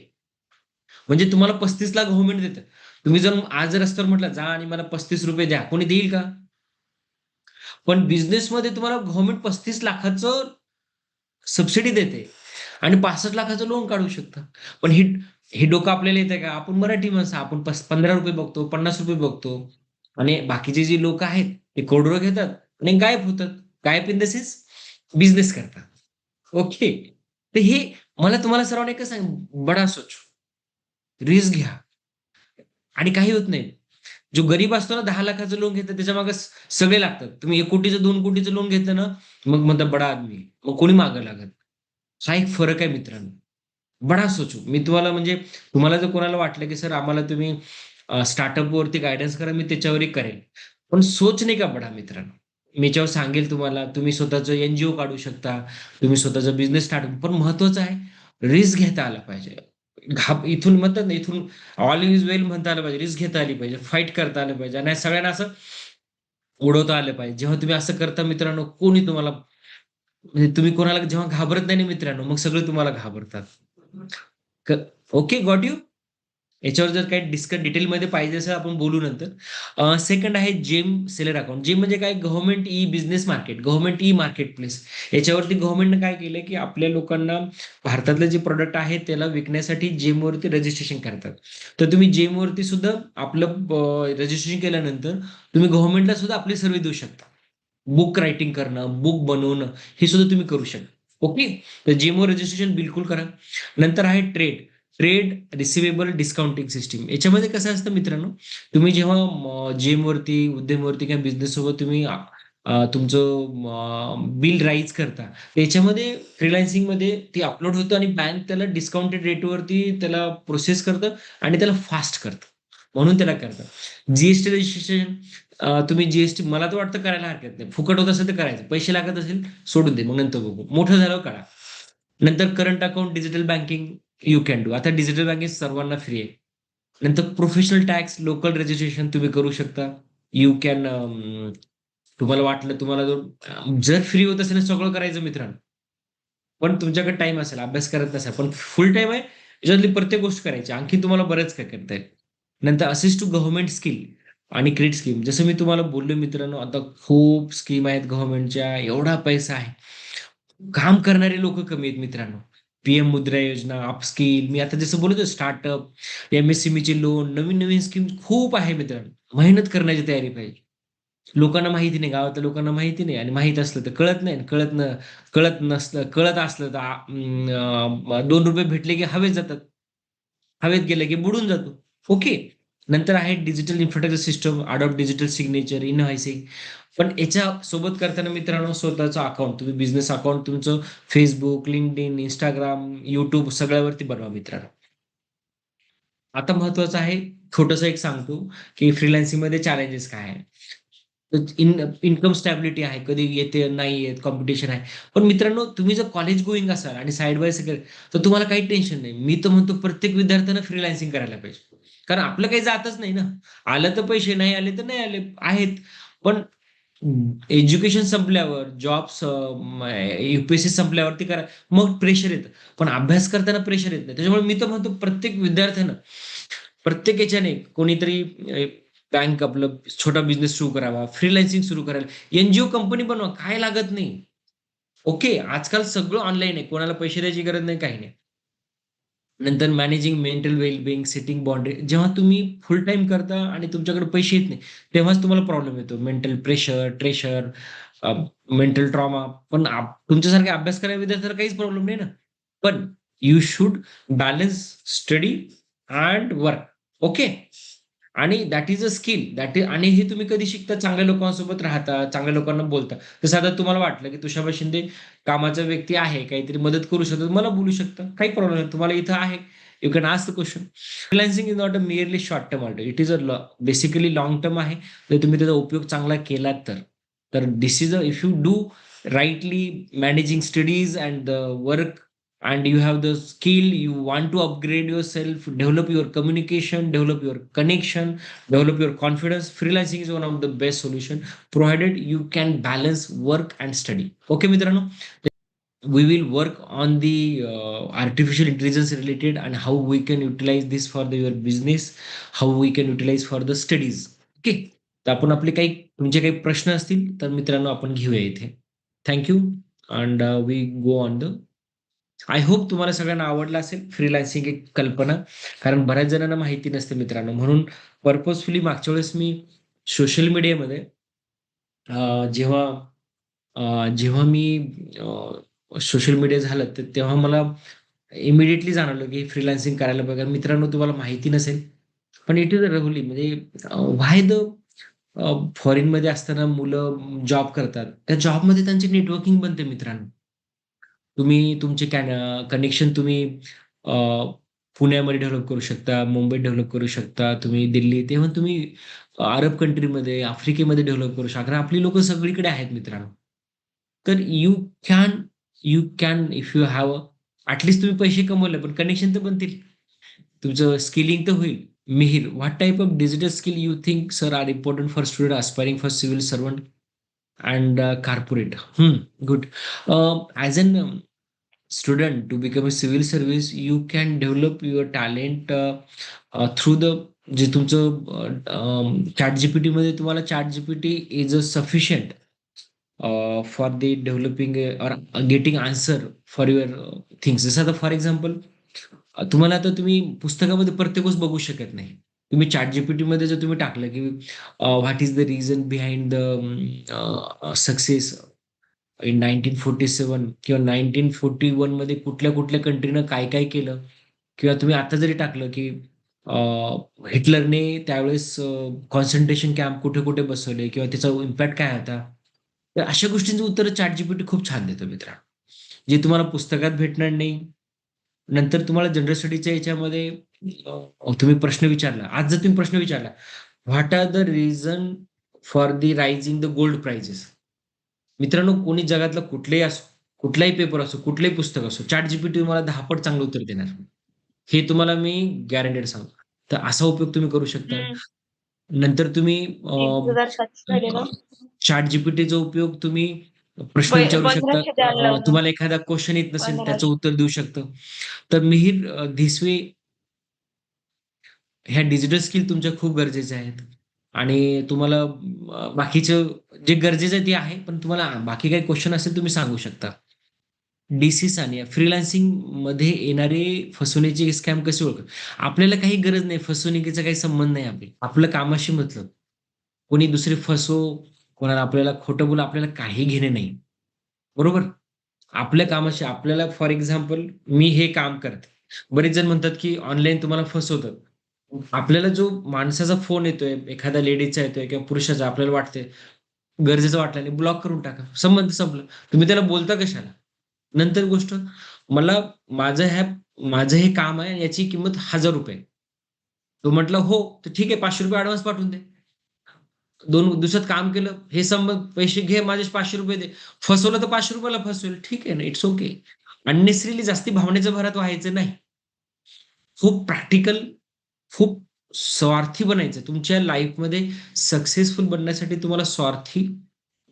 म्हणजे तुम्हाला 35 लाख गव्हर्नमेंट देतं. तुम्ही जर आज रस्त्यावर म्हटलं, "जा आणि मला ₹35 द्या." कोणी देईल का? पण बिझनेसमध्ये तुम्हाला गव्हर्नमेंट 35 लाखाचं सबसिडी देते आणि 65 लाखाचं लोन काढू शकता. पण हे हे डोकं आपल्याला येतंय का? आपण मराठी माणसं, आपण ₹15 बघतो, ₹50 बघतो आणि बाकीचे जे लोकं आहेत, ते करोडो घेतात आणि गायब होतात. गायब इन द सेन्स बिझनेस करतात. ओके. तर हे मला तुम्हाला सर्वांना एकच बडा सोचो. रिस्क घ्या आणि काही होत नाही. जो गरीब असतो ना 10,00,000चं लोन घेतं त्याच्यामागे सगळे लागतात. तुम्ही 1,00,00,000चं 2,00,00,000चं लोन घेतलं ना, मग म्हणतात बडा आदमी है. मग कोणी मागे लागत. हा एक फरक आहे मित्रांनो. बडा सोचो. मी तुम्हाला म्हणजे तुम्हाला जर कोणाला वाटलं, की सर आम्हाला तुम्ही स्टार्टअपवरती गाईडन्स करा, मी त्याच्यावरही करेल. पण सोच नाही का बडा मित्रांनो. मी याच्यावर सांगेल तुम्हाला. तुम्ही स्वतःचं एन-जी-ओ काढू शकता. तुम्ही स्वतःचा बिझनेस स्टार्ट, पण महत्वाचं आहे रिस्क घेता आला पाहिजे. इथून म्हणतात ना, इथून ऑल इज वेल म्हणता आलं पाहिजे. रिस्क घेता आली पाहिजे. फाईट करता आलं पाहिजे आणि सगळ्यांना असं उडवता आलं पाहिजे. जेव्हा तुम्ही असं करता मित्रांनो, कोणी तुम्हाला म्हणजे तुम्ही कोणाला जेव्हा घाबरत नाही ना मित्रांनो, मग सगळे तुम्हाला घाबरतात. Okay, got you? याच्यावर जर काही डिटेलमध्ये पाहिजे असेल आपण बोलू नंतर. सेकंड आहे जेम सेलर अकाउंट. जेम म्हणजे काय, government e business market, government E market place. याच्यावरती गव्हर्नमेंटने काय केलंय, की आपल्या लोकांना भारतातले जे प्रॉडक्ट आहे त्याला विकण्यासाठी जेमवरती रजिस्ट्रेशन करतात. तर तुम्ही जेमवरती सुद्धा आपलं रजिस्ट्रेशन केल्यानंतर तुम्ही गव्हर्नमेंटला सुद्धा आपली सर्व्हिस देऊ शकता. बुक रायटिंग करणं, बुक बनवणं हे सुद्धा तुम्ही करू शकता. ओके. तर जेमवर रजिस्ट्रेशन बिलकुल करा. नंतर आहे trade. Trade receivable discounting system. याच्यामध्ये कसं असतं मित्रांनो, तुम्ही जेव्हा जेमवरती, उद्यमवरती किंवा बिझनेस सोबत तुम्ही तुमचं बिल राईज करता, त्याच्यामध्ये फ्रीलान्सिंगमध्ये ते अपलोड होतं आणि बँक त्याला डिस्काउंटेड रेटवरती त्याला प्रोसेस करतं आणि त्याला फास्ट करतं. म्हणून त्याला करतात. जी-एस-टी रजिस्ट्रेशन तुम्ही जी मला तर वाटतं करायला हरकत नाही. फुकट होत असेल तर करायचं. पैसे लागत असेल सोडून दे, मग नंतर बघू. मोठं झाल्यावर करा. नंतर current account, digital banking you can do. आता डिजिटल बँकिंग सर्वांना फ्री आहे. नंतर प्रोफेशनल टॅक्स, लोकल रजिस्ट्रेशन तुम्ही करू शकता. यू कॅन तुम्हाला वाटलं तुम्हाला जर फ्री होत असेल तर सगळं करायचं मित्रांनो. पण तुमच्याकडे टाईम असेल, अभ्यास करत नसाल, पण फुल टाईम आहे, याच्यातली प्रत्येक गोष्ट करायची. आणखी तुम्हाला बरंच काय करता येईल. नंतर असिस्ट टू गव्हर्नमेंट स्कीम आणि क्रेडिट स्कीम. जसं मी तुम्हाला बोललो मित्रांनो, आता खूप स्कीम आहेत गव्हर्नमेंटच्या, एवढा पैसा आहे. काम करणारे लोकं कमी आहेत मित्रांनो. पीएम मुद्रा योजना, अपस्किल, मी आता जसं बोलत स्टार्टअप, एम-एस-एम-ईचे लोन, नवीन-नवीन स्कीम खूप आहे मित्रांनो. मेहनत करण्याची तयारी पाहिजे. लोकांना माहिती नाही, गावातल्या लोकांना माहिती नाही आणि माहीत असलं तर कळत नाही. कळत नसलं, कळत असलं तर ₹2 भेटले की हवेत जातात. हवेत गेले की बुडून जातो. ओके. नंतर आहे digital infrastructure system, adopt digital signature, invoicing. पण याच्या सोबत करताना मित्रांनो स्वतःचं अकाउंट, तुम्ही बिझनेस अकाउंट तुमचं Facebook, LinkedIn, Instagram, YouTube सगळ्यावरती बनवा मित्रांनो. आता महत्वाचं आहे, छोटंसं एक सांगतो, की फ्रीलान्सिंगमध्ये चॅलेंजेस काय आहे? इन्कम स्टॅबिलिटी आहे. कधी येते, नाही येत, कॉम्पिटिशन आहे. पण मित्रांनो, तुम्ही जर कॉलेज गोईंग असाल आणि साइड बाय साइड तर तुम्हाला काही टेन्शन नाही. मी तर म्हणतो प्रत्येक विद्यार्थ्यानं फ्रीलान्सिंग करायला पाहिजे. कारण आपलं काही जातच नाही ना. आलं तर पैसे, नाही आले तर नाही आले. आहेत. पण एज्युकेशन संपल्यावर, जॉब्स यूपीएससी संपल्यावरती करा. मग प्रेशर येतं. पण अभ्यास करताना प्रेशर येत नाही. त्याच्यामुळे मी तर म्हणतो प्रत्येक विद्यार्थ्यानं, प्रत्येक याच्याने कोणीतरी बँक आपलं छोटा बिझनेस सुरू करावा, फ्रीलान्सिंग सुरू करायला, एनजीओ कंपनी बनवा, काय लागत नाही. ओके, आजकाल सगळं ऑनलाईन आहे. कोणाला पैसे द्यायची गरज नाही, काही नाही. नंतर managing mental wellbeing, setting boundary. जेव्हा तुम्ही फुल टाईम करता आणि तुमच्याकडे पैसे येत नाही, तेव्हाच तुम्हाला प्रॉब्लेम येतो. Mental pressure, ट्रेशर, mental trauma. पण तुमच्यासारखे अभ्यास करायला विद्यार्थ्याला काहीच प्रॉब्लेम नाही ना. पण you should balance study and work. Okay. आणि दॅट इज अ स्किल. आणि हे तुम्ही कधी शिकता? चांगल्या लोकांसोबत राहता, चांगल्या लोकांना बोलता. जसं आता तुम्हाला वाटलं, की तुषार शिंदे कामाचा व्यक्ती आहे, काहीतरी मदत करू शकतो, मला बोलू शकता. काही प्रॉब्लेम नाही. तुम्हाला इथं आहे. You can ask the question. Freelancing is not a merely short term alter. It is a basically long term आहे. जर तुम्ही त्याचा उपयोग चांगला केलात तर. तर this is a if you do rightly managing studies and the work and you have the skill, you want to upgrade yourself, develop your communication, develop your connection, develop your confidence, freelancing is one of the best solution, provided you can balance work and study. Okay मित्रांनो, we will work on the artificial intelligence related and how we can utilize this for your business, how we can utilize for the studies. Okay. तर आपण आपले काही तुमचे काही प्रश्न असतील तर मित्रांनो आपण घेऊया इथे. Thank you. And we go on the. I hope तुम्हाला सगळ्यांना आवडलं असेल फ्रीलान्सिंग एक कल्पना. कारण बऱ्याच जणांना माहिती नसते मित्रांनो. म्हणून पर्पजफुली मागच्या वेळेस मी सोशल मीडियामध्ये जेव्हा जेव्हा मी सोशल मीडिया झालं तर तेव्हा मला इमिडिएटली जाणवलं की फ्रीलान्सिंग करायला पाहिजे. मित्रांनो तुम्हाला माहिती नसेल, पण इट इज अ रेव्हली म्हणजे व्हाय द फॉरेनमध्ये असताना मुलं जॉब करतात. त्या जॉबमध्ये त्यांची नेटवर्किंग बनते मित्रांनो. तुम्ही तुमचे कनेक्शन तुम्ही अ, पुण्यामध्ये डेव्हलप करू शकता, मुंबईत डेव्हलप करू शकता, तुम्ही दिल्ली, तेव्हा तुम्ही अरब कंट्रीमध्ये, आफ्रिकेमध्ये डेव्हलप करू शकता. आपली लोकं सगळीकडे आहेत मित्रांनो. तर can you can if you have तुम्ही पैसे कमवले, पण कनेक्शन तर बनतील. तुमचं स्किलिंग तर होईल. Mihir, what type of digital skill you think sir are important for student aspiring for civil servant and corporate? Good. As an student to become a civil service, you can develop your talent through the जे तुमचं chat GPT मध्ये तुम्हाला chat GPT is a sufficient for the developing or getting answer for your things. जसं आता for example तुम्हाला आता तुम्ही पुस्तकामध्ये प्रत्येक गोष्ट बघू शकत नाही. तुम्ही चॅट जीपीटी मध्ये जर तुम्ही टाकलं की what is the reason behind the success in 1947 किंवा 1941 मध्ये कुठल्या कुठल्या कंट्रीनं काय काय केलं, किंवा तुम्ही आता जरी टाकलं की हिटलरने त्यावेळेस कॉन्सन्ट्रेशन कॅम्प कुठे कुठे बसवले किंवा त्याचा इम्पॅक्ट काय होता, तर अशा गोष्टींची उत्तरं चॅट जीपीटी खूप छान देतो मित्रांनो, जे तुम्हाला पुस्तकात भेटणार नाही. नंतर तुम्हाला जनरल स्टडीच्या याच्यामध्ये तुम्ही प्रश्न विचारला, आज जर तुम्ही प्रश्न विचारला, what are the reason for the rising the gold prices, मित्रांनो कोणी जगातला कुठलाही असो, कुठलाही पेपर असो, कुठलंही पुस्तक असो, चॅट जीपीटी तुम्हाला 10 पट चांगलं उत्तर देणार. हे तुम्हाला मी गॅरंटेड सांगतो. तर असा उपयोग तुम्ही करू शकता. हं. नंतर तुम्ही 2007 झाले ना? चॅट जीपीटीचा उपयोग तुम्ही प्रश्न विचारू शकता. 1500 द्यायला लाव ना. तुम्हाला एखादा क्वेश्चन येत नसेल, त्याचं 1500. उत्तर देऊ शकतं. तर मिहिर, धिस वे ह्या डिजिटल स्किल तुमच्या खूप गरजेच्या आहेत. आणि तुम्हाला बाकीचं जे गरजेचं आहे ते आहे, पण तुम्हाला बाकी काही क्वेश्चन असेल तुम्ही सांगू शकता. डी-सी सानिया, फ्रीलान्सिंगमध्ये येणारे फसवणुकीचे स्कॅम कसे ओळखतात? आपल्याला काही गरज नाही, फसवणुकीचा काही संबंध नाही आपल्याला. आपलं कामाशी मतलब. कोणी दुसरे फसवो, कोणाला आपल्याला खोटं बोला, आपल्याला काही घेणे नाही. बरोबर? आपल्या कामाशी आपल्याला फॉर एक्झाम्पल मी हे काम करते. बरेच जण म्हणतात, की ऑनलाईन तुम्हाला फसवतात. आपल्याला जो माणसाचा फोन येतोय, एखाद्या लेडीजचा येतोय किंवा पुरुषाचा आपल्याला वाटतंय, गरजेचं वाटलं नाही, ब्लॉक करून टाका. संबंध संपला. तुम्ही त्याला बोलता कशाला? नंतर गोष्ट, मला माझं हे काम आहे आणि याची किंमत ₹1000. तो म्हटला, "हो." तर ठीक आहे ₹500 ॲडव्हान्स पाठवून दे. 2 दिवसात काम केलं, हे पैसे घे, माझे 500 रुपये दे. फसवलं तर 500 रुपयाला फसवेल. ठीक आहे ना, इट्स ओके. अननेसेसरीली जास्ती भावनेच्या भरात व्हायचं नाही. खूप प्रॅक्टिकल, खूप स्वार्थी बनायचं. तुमच्या लाईफमध्ये सक्सेसफुल बनण्यासाठी तुम्हाला स्वार्थी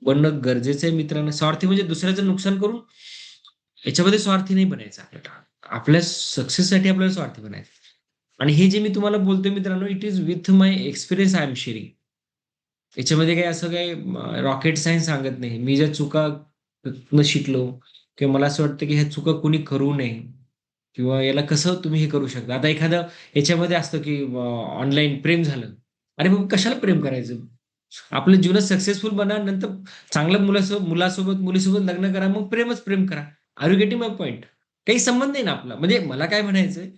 बनणं गरजेचं आहे मित्रांनो. स्वार्थी म्हणजे दुसऱ्याचं नुकसान करून याच्यामध्ये स्वार्थी नाही बनायचं आपल्याला. आपल्या सक्सेससाठी आपल्याला स्वार्थी बनायचं. आणि हे जे मी तुम्हाला बोलतोय मित्रांनो, it is with my experience I am sharing. याच्यामध्ये काही असं काही रॉकेट सायन्स सांगत नाही. मी ज्या चुका शिकलो किंवा मला असं वाटतं की ह्या चुका कोणी करू नये किंवा याला कसं तुम्ही हे करू शकता. आता एखादं याच्यामध्ये असतं की ऑनलाईन प्रेम झालं. अरे मग कशाला प्रेम करायचं? आपल्या जीवनात सक्सेसफुल बना, नंतर चांगल्या मुलासोबत, मुलीसोबत लग्न करा, मग प्रेम करा. Are you getting my point? काही संबंध नाही ना आपला. म्हणजे मला काय म्हणायचंय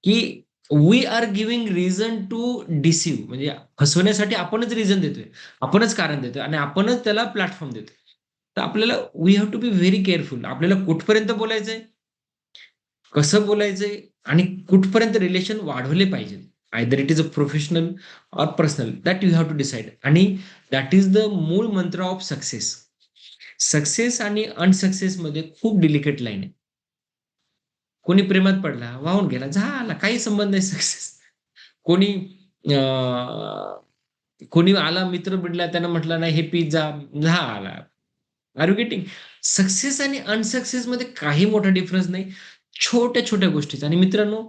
की we are giving reason to deceive, म्हणजे फसवण्यासाठी आपणच रिझन देतोय, आपणच कारण देतोय आणि आपणच त्याला प्लॅटफॉर्म देतोय. तर आपल्याला we have to be very careful. आपल्याला कुठपर्यंत बोलायचंय, कसं बोलायचंय आणि कुठपर्यंत रिलेशन वाढवले पाहिजे. Either it is a professional or personal, that you have to decide. आणि दॅट इज द मूळ मंत्र ऑफ सक्सेस. सक्सेस आणि अनसक्सेस मध्ये खूप डिलिकेट लाईन आहे. कोणी प्रेमात पडला, वाहून गेला, झाला, काही संबंध नाही सक्सेस. कोणी कोणी आला, मित्र बिडला, त्यानं म्हटलं नाही हे पिझ्झा, झाला. Are you getting? सक्सेस आणि अनसक्सेस मध्ये काही मोठा डिफरन्स नाही. छोट्या-छोट्या गोष्टीचा. आणि मित्रांनो,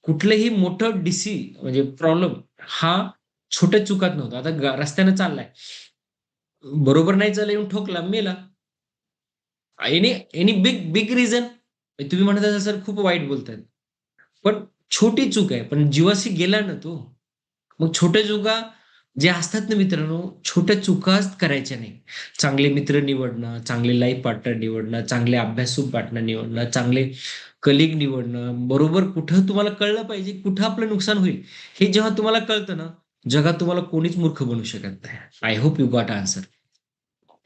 कुठलंही मोठं म्हणजे प्रॉब्लेम हा छोट्या चुकात नव्हता. आता रस्त्यानं चाललाय. बरोबर नाही चालला, येऊन ठोकला, मेला. Any any big big reason. तुम्ही म्हणत असाल सर खूप वाईट बोलतायत. पण छोटी चूक आहे, पण जीवाशी गेला ना तो. मग छोट्या चुका जे असतात ना मित्रांनो, छोट्या चुकाच करायच्या नाही. चांगले मित्र निवडणं, चांगले लाईफ पार्टनर निवडणं, चांगले अभ्यासू पार्टनर निवडणं, चांगले कलीग निवडणं, बरोबर कुठं तुम्हाला कळलं पाहिजे, कुठं आपलं नुकसान होईल, हे जेव्हा तुम्हाला कळतं ना, जगात तुम्हाला कोणीच मूर्ख बनवू शकत नाही. I hope you got answer.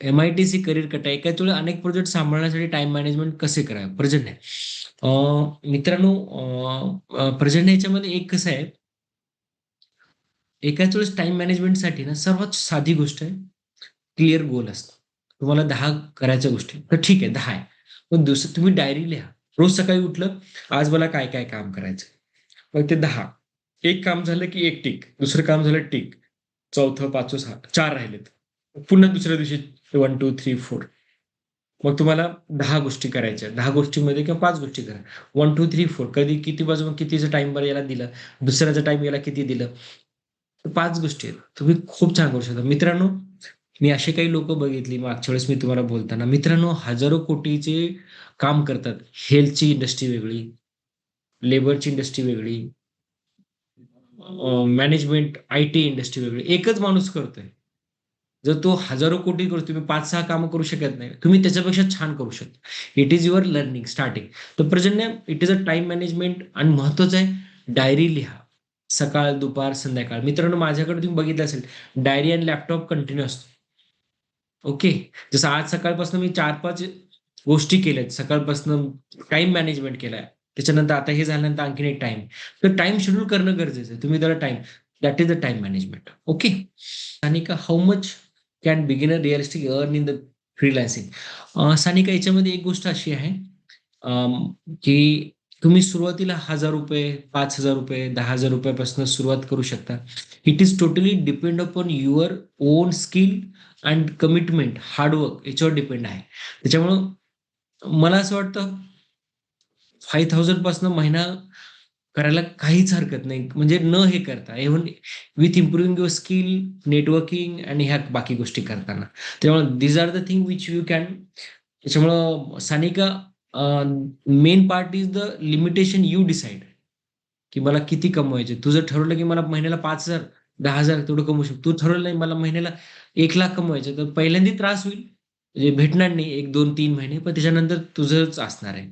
M-I-T-C career cut आहे. एकाच वेळी अनेक प्रोजेक्ट सांभाळण्यासाठी टाइम मॅनेजमेंट कसे करावे? प्रेझेंट आहे. मित्रांनो, प्रेझेंट याच्यामध्ये एक कसं आहे, एकाच वेळेस टाइम मॅनेजमेंटसाठी ना सर्वात साधी गोष्ट आहे, क्लिअर गोल असतो. तुम्हाला 10 करायच्या गोष्टी, तर ठीक आहे 10 आहे. पण दिवसात तुम्ही डायरी लिहा. रोज सकाळी उठलं, आज मला काय-काय काम करायचं. मग ते 10. एक काम झालं की 1 टिक, दुसरं काम झालं टिक, चौथं, 5वं, 6 4 राहिलेत. पुन्हा दुसऱ्या दिवशी 1, 2, 3, 4. मग तुम्हाला 10 गोष्टी करायच्या. 10 गोष्टींमध्ये किंवा 5 गोष्टी करा. 1, 2, 3, 4 कधी किती वाजून कितीचा टाइम बरं याला दिलं, दुसऱ्याचा टाइम याला किती दिलं. तर 5 गोष्टी आहेत. तुम्ही खूप छान करू शकता. मित्रांनो, मी अशी काही लोकं बघितली मागच्या वेळेस मी तुम्हाला बोलताना. मित्रांनो, हजारो कोटीचे काम करतात. हेल्थची इंडस्ट्री वेगळी, लेबरची इंडस्ट्री वेगळी, मॅनेजमेंट, आय-टी इंडस्ट्री वेगळी. एकच माणूस करतोय. जर तो हजारो कोटी करतो, तुम्ही 5-6 कामं करू शकत नाही. तुम्ही त्याच्यापेक्षा छान करू शकता. It is your learning starting. तर present it is a time management आणि महत्वाचं आहे डायरी लिहा. सकाळ, दुपार, संध्याकाळ. मित्रांनो, माझ्याकडे तुम्ही बघितलं असेल डायरी आणि लॅपटॉप कंटिन्यू असतो. ओके. जसं आज सकाळपासून मी 4-5 गोष्टी केल्यात. सकाळपासून टाईम मॅनेजमेंट केलाय. त्याच्यानंतर आता हे झाल्यानंतर आणखीन एक टाईम. तर टाईम शेड्यूल करणं गरजेचं आहे. तुम्ही त्याला time, that is the time management. Okay. आणि how much can beginner realistic earn in the freelancing? Sanika, याच्यामध्ये एक गोष्ट अशी आहे, की तुम्ही सुरुवातीला ₹1000, ₹5000, ₹10,000 पासून सुरुवात करू शकता. It is totally depend upon your on skill and commitment, hard work याच्यावर डिपेंड आहे. त्याच्यामुळं मला असं वाटतं 5000 पासून महिना करायला काहीच हरकत नाही. म्हणजे न हे करता, even with improving your skill, networking आणि ह्या बाकी गोष्टी करताना. त्यामुळे these are the thing which you can. त्याच्यामुळं Sanika, main part is the limitation you decide, की मला किती कमवायचे. तू जर ठरवलं की मला महिन्याला 5,000, 10,000 तेवढं कमवू शकतो. तू ठरवलं नाही मला महिन्याला 1,00,000 कमवायचे, तर पहिल्यांदा त्रास होईल. म्हणजे भेटणार नाही 1, 2, 3 महिने, पण त्याच्यानंतर तुझंच असणार आहे.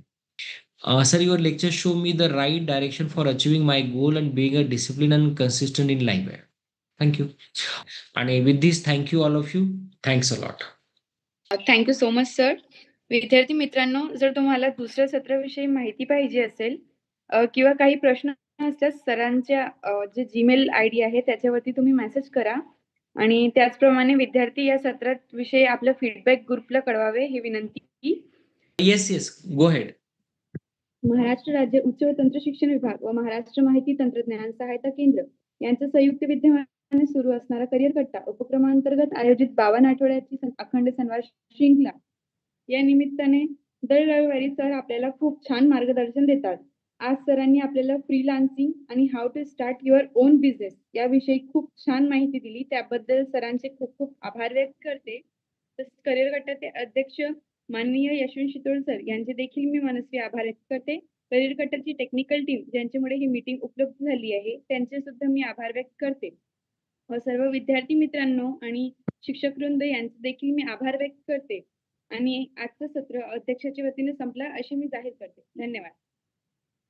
Sir, your lecture show me the right direction for achieving my goal and being a disciplined and consistent in life. Thank you. आणि with this, thank you all of you. Thanks a lot. Thank you so much sir. विद्यार्थी मित्रांनो, जर तुम्हाला दुसऱ्या सत्राविषयी माहिती पाहिजे असेल किंवा काही प्रश्न असल्यास सरांच्या जे जीमेल आयडी आहे त्याच्यावरती तुम्ही मेसेज करा आणि त्याचप्रमाणे विद्यार्थी या सत्राविषयी आपलं फीडबॅक ग्रुपला कळवावे ही विनंती. Yes go head. महाराष्ट्र राज्य उच्च व तंत्र शिक्षण विभाग व महाराष्ट्र माहिती तंत्रज्ञान सहायता केंद्र यांचं संयुक्त विद्यमाने सुरू असणारा करिअर कट्टा उपक्रमांतर्गत आयोजित 52 आठवड्याची अखंड संवाद शृंखला या निमित्ताने दर रविवारी सर आपल्याला खूप छान मार्गदर्शन देतात. आज सरांनी आपल्याला फ्रीलान्सिंग आणि how to start your own business याविषयी खूप छान माहिती दिली. त्याबद्दल सरांचे खूप खूप आभार व्यक्त करते. तसेच करिअर कट्ट्याचे अध्यक्ष माननीय यशवंत शितोळे सर यांचे देखील मी मनस्वी आभार व्यक्त करते. करिअर कट्ट्याची टेक्निकल टीम ज्यांच्यामुळे ही मीटिंग उपलब्ध झाली आहे त्यांचे सुद्धा मी आभार व्यक्त करते. व सर्व विद्यार्थी मित्रांनो आणि शिक्षक वृंद यांचे देखील मी आभार व्यक्त करते. आणि आजचं सत्र अध्यक्षाच्या वतीने संपला असे मी जाहीर करते. धन्यवाद.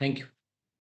थँक्यू.